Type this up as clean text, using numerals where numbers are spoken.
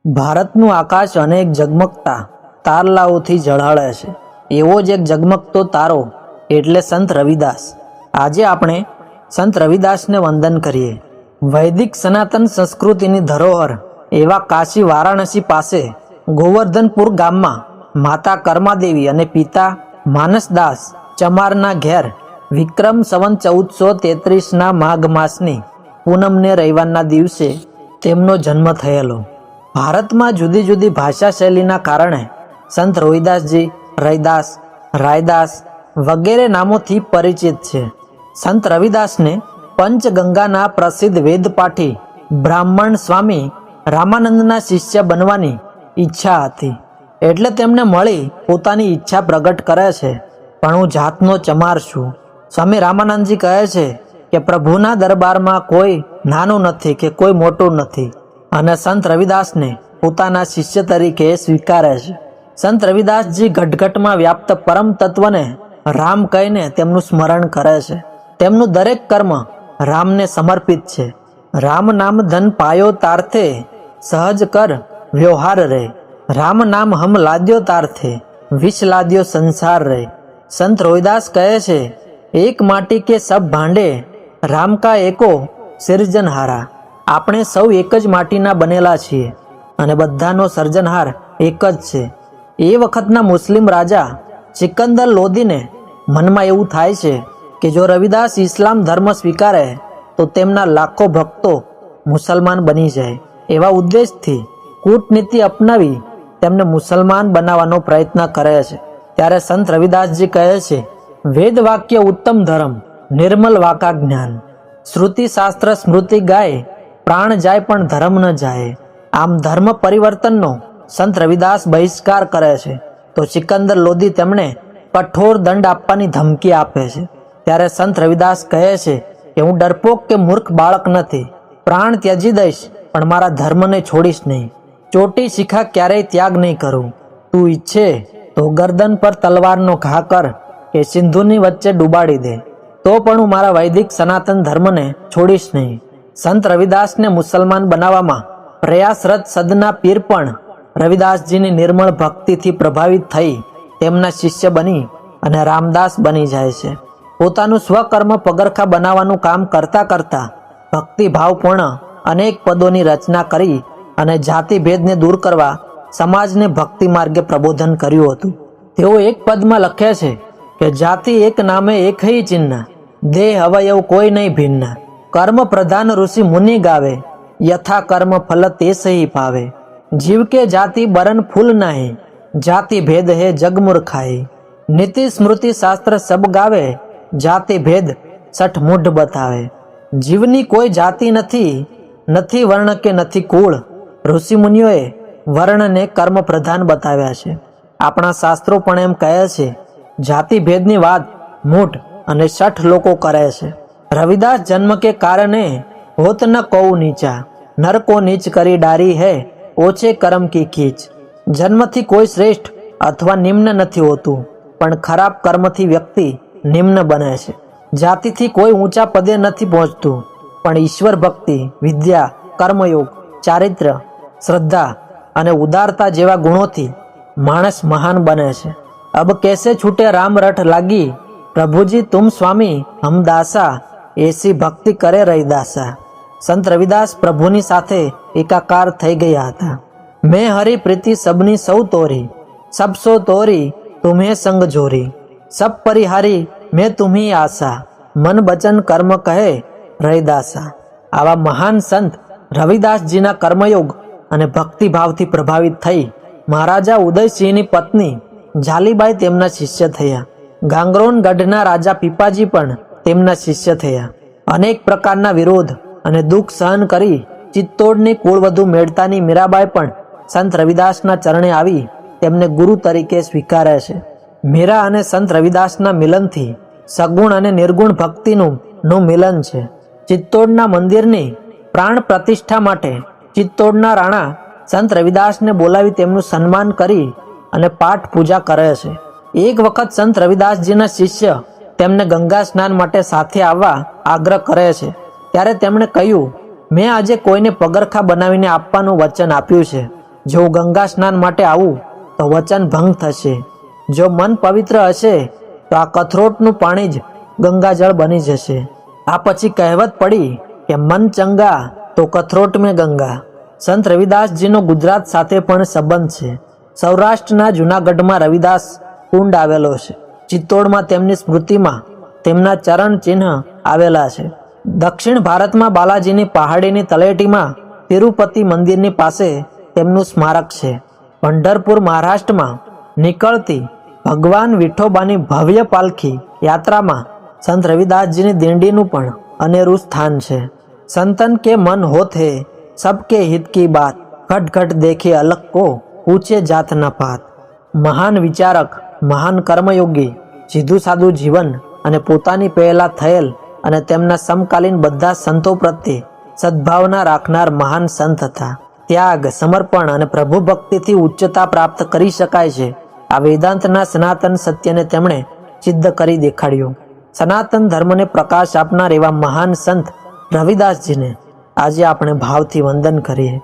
ભારતનું આકાશ અનેક ઝગમગતા તારલાઓથી ઝળહળે છે. એવો જ એક ઝગમગતો તારો એટલે સંત રવિદાસ. આજે આપણે સંત રવિદાસને વંદન કરીએ. વૈદિક સનાતન સંસ્કૃતિની ધરોહર એવા કાશી વારાણસી પાસે ગોવર્ધનપુર ગામમાં માતા કર્માદેવી અને પિતા માનસદાસ ચમારના ઘેર વિક્રમ સંવત 1433ના માઘ માસની પૂનમને રવિવારના દિવસે તેમનો જન્મ થયેલો. ભારતમાં જુદી જુદી ભાષા શૈલીના કારણે સંત રોહિદાસજી, રૈદાસ, રાયદાસ વગેરે નામોથી પરિચિત છે. સંત રવિદાસને પંચગંગાના પ્રસિદ્ધ વેદપાઠી બ્રાહ્મણ સ્વામી રામાનંદના શિષ્ય બનવાની ઈચ્છા હતી. એટલે તેમને મળી પોતાની ઈચ્છા પ્રગટ કરે છે. પણ હું જાતનો ચમાર છું. સ્વામી રામાનંદજી કહે છે કે પ્રભુના દરબારમાં કોઈ નાનું નથી કે કોઈ મોટું નથી, અને સંત રવિદાસને પોતાના શિષ્ય તરીકે સ્વીકારે છે. સંત રવિદાસજી ઘટઘટમાં વ્યાપ્ત પરમ તત્વને રામ કહીને તેમનું સ્મરણ કરે છે. તેમનું દરેક કર્મ રામને સમર્પિત છે. રામ નામ ધન પાયો તારથે, સહજ કર વ્યવહાર રે. રામ નામ હમ લાદ્યો તારથે, વિષ લાદ્યો સંસાર રે. સંત રોહિદાસ કહે છે, એક માટી કે સબ ભાંડે, રામ કા એકો સિરજનહારા. આપણે સૌ એક જ માટીના બનેલા છીએ અને બધાનો સર્જનહાર એક જ છે. એ વખતના મુસ્લિમ રાજા સિકંદર લોદીને મનમાં એવું થાય છે કે જો રવિદાસ ઇસ્લામ ધર્મ સ્વીકારે તો તેમના લાખો ભક્તો મુસલમાન બની જાય. એવા ઉદ્દેશથી કૂટનીતિ અપનાવી તેમને મુસલમાન બનાવવાનો પ્રયત્ન કરે છે. ત્યારે સંત રવિદાસજી કહે છે, વેદ વાક્ય ઉત્તમ ધર્મ, નિર્મલ વાકા જ્ઞાન. શ્રુતિ શાસ્ત્ર સ્મૃતિ ગાય, પ્રાણ જાય પણ ધર્મ ન જાય. આમ ધર્મ પરિવર્તનનો સંત રવિદાસ બહિષ્કાર કરે છે તો સિકંદર લોદી તેમને કઠોર દંડ આપવાની ધમકી આપે છે. ત્યારે સંત રવિદાસ કહે છે કે હું ડરપોક કે મૂર્ખ બાળક નથી. પ્રાણ ત્યજી દઈશ પણ મારા ધર્મને છોડીશ નહીં. ચોટી શિખા ક્યારેય ત્યાગ નહીં કરું. તું ઈચ્છે તો ગરદન પર તલવારનો ઘા કર કે સિંધુની વચ્ચે ડૂબાડી દે, તો પણ હું મારા વૈદિક સનાતન ધર્મને છોડીશ નહીં. સંત રવિદાસને મુસલમાન બનાવવામાં પ્રયાસરત સદના પીર પણ રવિદાસજીની નિર્મળ ભક્તિથી પ્રભાવિત થઈ તેમના શિષ્ય બની અને રામદાસ બની જાય છે. પોતાનું સ્વકર્મ પગરખા બનાવવાનું કામ કરતા કરતા ભક્તિભાવપૂર્ણ અનેક પદોની રચના કરી અને જાતિભેદને દૂર કરવા સમાજને ભક્તિ માર્ગે પ્રબોધન કર્યું હતું. તેઓ એક પદમાં લખે છે કે જાતિ એક નામે એક હી ચિહ્ન, દેહ અવયવ કોઈ નહીં ભિન્ન. કર્મ પ્રધાન ઋષિ મુનિ ગાવે, યથા કર્મ ફલ તે સહી પાવે. જીવ કે જાતિ બરન ફૂલ નહીં, જાતિ ભેદ હે જગમૂર્ખાઈ. નીતિ સ્મૃતિ શાસ્ત્ર સબ ગાવે, જાતિ ભેદ સઠ મૂઢ બતાવે. જીવની કોઈ જાતિ નથી, નથી વર્ણ કે નથી કુળ. ઋષિ મુનિઓએ વર્ણને કર્મ પ્રધાન બતાવ્યા છે. આપણા શાસ્ત્રો પણ એમ કહે છે, જાતિ ભેદની વાત મૂઢ અને શઠ લોકો કરે છે. રવિદાસ જન્મ કે કારણે હોત ન કૌ નીચા, નર કો નીચ કરી ડારી હૈ, ઓછે કર્મ કી ખીચ. જન્મથી કોઈ શ્રેષ્ઠ અથવા નિમ્ન નથી હોતું, પણ ખરાબ કર્મથી વ્યક્તિ નિમ્ન બને છે. જાતિથી કોઈ ઊંચા પદે નથી પહોંચતું, પણ ઈશ્વર ભક્તિ, વિદ્યા, કર્મયોગ, ચારિત્ર્ય, શ્રદ્ધા અને ઉદારતા જેવા ગુણોથી માણસ મહાન બને છે. અબ કેસે છૂટે રામ રટ લાગી, પ્રભુજી તુમ સ્વામી હમ દાસા, એસી ભક્તિ કરે રવિદાસા. સંત રવિદાસ પ્રભુની સાથે એકાકાર થઈ ગયા હતા. મેં હરી પ્રીતિ સબની સૌ તોરી, સબ સો તોરી તુમ્હે સંગ જોરી. સબ પરિહારી મેં તુમ્હી આશા, મન બચન કર્મ કહે રવિદાસા. આવા મહાન સંત રવિદાસજીના કર્મયોગ અને ભક્તિભાવથી પ્રભાવિત થઈ મહારાજા ઉદયસિંહની પત્ની જાલીબાઈ તેમના શિષ્ય થયા. ગાંગરોન ગઢના રાજા પીપાજી પણ તેમના શિષ્ય થયા. અનેક પ્રકારના વિરોધ અને દુઃખ સહન કરી ચિત્તોડની કુળવધુ મેળતાની મીરાબાઈ પણ સંત રવિદાસના ચરણે આવી તેમને ગુરુ તરીકે સ્વીકારે છે. મીરા અને સંત રવિદાસના મિલનથી સગુણ અને નિર્ગુણ ભક્તિનું મિલન છે. ચિત્તોડના મંદિરની પ્રાણ પ્રતિષ્ઠા માટે ચિત્તોડના રાણા સંત રવિદાસને બોલાવી તેમનું સન્માન કરી અને પાઠ પૂજા કરે છે. એક વખત સંત રવિદાસજીના શિષ્ય તેમને ગંગા સ્નાન માટે સાથે આવવા આગ્રહ કરે છે. ત્યારે તેમણે કહ્યું, મેં આજે કોઈને પગરખા બનાવીને આપવાનું વચન આપ્યું છે, જો ગંગા સ્નાન માટે આવું તો વચન ભંગ થશે. જો મન પવિત્ર હશે તો આ કથરોટનું પાણી જ ગંગાજળ બની જશે. આ પછી કહેવત પડી કે મન ચંગા તો કથરોટ મેં ગંગા. સંત રવિદાસજીનો ગુજરાત સાથે પણ સંબંધ છે. સૌરાષ્ટ્રના જૂનાગઢમાં રવિદાસ કુંડ આવેલો છે. ચિત્તોડમાં તેમની સ્મૃતિમાં તેમના ચરણ ચિહ્ન આવેલા છે. દક્ષિણ ભારતમાં બાલાજીની પહાડીની તળેટીમાં તિરુપતિ મંદિરની પાસે તેમનું સ્મારક છે. પંઢરપુર મહારાષ્ટ્રમાં નીકળતી ભગવાન વિઠોબાની ભવ્ય પાલખી યાત્રામાં સંત રવિદાસજીની દિંડીનું પણ અનેરું સ્થાન છે. સંતન કે મન હોત હે સબકે હિત કી બાત, ઘટ ઘટ દેખે અલગ કો પૂછે જાત ન પાત. મહાન વિચારક, મહાન કર્મયોગી, સીધું સાદું જીવન અને પોતાની પહેલા થયેલ અને તેમના સમકાલીન બધા સંતો પ્રત્યે સદભાવના રાખનાર મહાન સંત હતા. ત્યાગ, સમર્પણ અને પ્રભુ ભક્તિથી ઉચ્ચતા પ્રાપ્ત કરી શકાય છે. આ વેદાંતના સનાતન સત્યને તેમણે સિદ્ધ કરી દેખાડ્યું. સનાતન ધર્મને પ્રકાશ આપનાર એવા મહાન સંત રવિદાસજીને આજે આપણે ભાવથી વંદન કરીએ.